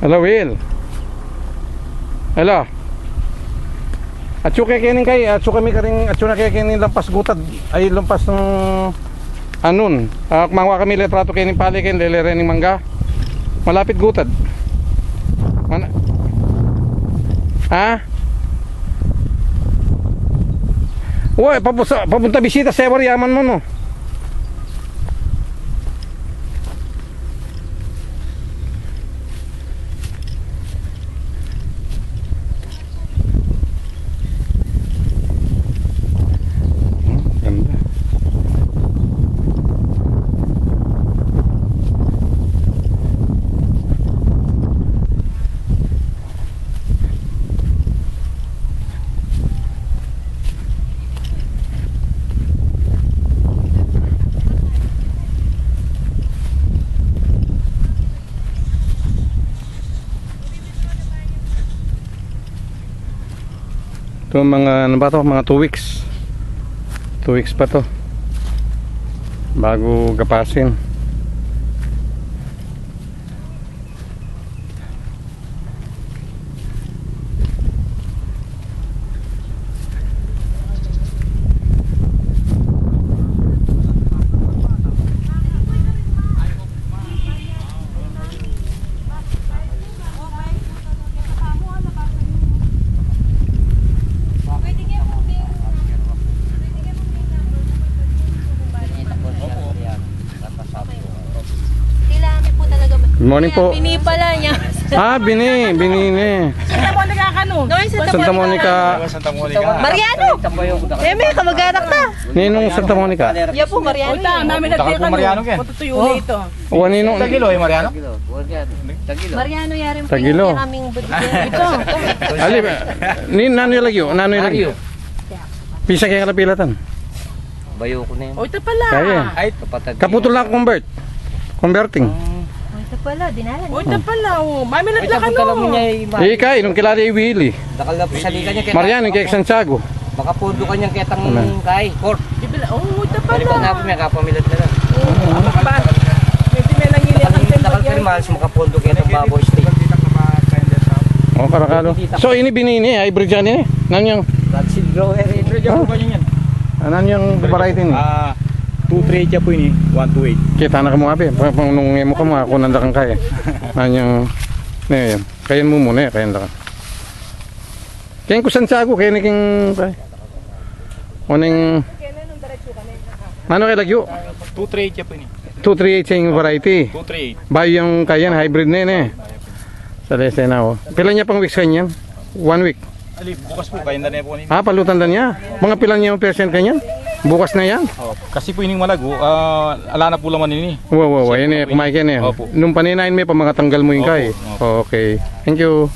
Hello, Will. Hello. Atsu kay kinin kay, atsu kami karing, atsu na kay kinin lampas gutad. Ay lampas ng anon. Kumawa kami letrato kinin pali kinin lelerening mangga. Malapit gutad. Mana? Ha? Uy, papunta bisita sa Yaman mo no. Ito mga ano ba to? Mga 2 weeks. 2 weeks pa to bago gapasin. Good morning po. Bini pala niya. Bini ni. Santa Monica ka no? Santa Monica. Mariano. May kamag-anak ta. Ninong Santa Monica. Yeah po, Mariano. Namin nagtiyo ka Mariano ke. Patutuyo ito. O ninong Tagilo Mariano? Mariano yarin po Tagilo. yung aming budget. Ito. Ali, nanoy lagyo, nanoy lagyo. Pisa kaya kalapilatan. Bayo ko na yun. O ito pala. Kaya. Ay, Kaputol lang converting. Ito pala, dinala o niya. ito pala. Mami nagtiyo ka Alam mo no? niya Ikay, nung kilala yung Willie. Dakal na po sa liga niya. Mariano, kay Santiago. Baka pundo ka niyang ketang kay Court. Oh, ito Pwede pa nga pala. po may kapamilat na lang. Medyo may nangiliyak ang Dakal tempo yan. firmas, makapundo ketang baboy steak. O, karakalo. So, ini binini, hybrid yan eh. Nan yung, Godseed grower. nan yung variety ni. 238 siya po ini, 128. Kita na ka mo abi, nung mo ka mo, ako nanda kang kaya. Nan yung, yan. Kayan mo muna eh, kayan da ka. Kayan ko Santiago, kayan iking, oning, ano kaya lagyo? 238 siya po ini. 238 sa yung variety. 238. Bayo yung kayan, hybrid na yun eh. Sa lese na o. Pila niya pang weeks kanyan? 1 week. Ali, bukas po, kain na na po ini. Palutan na niya. Mga pilan niya yung percent kanyan? Bukas na yan? Kasi po ining malago, ala na po laman ini. Wow, yan eh, kumain ka na eh. Opo. Nung paninain mo pa mga tanggal mo yung kay. Opo. Okay. Thank you.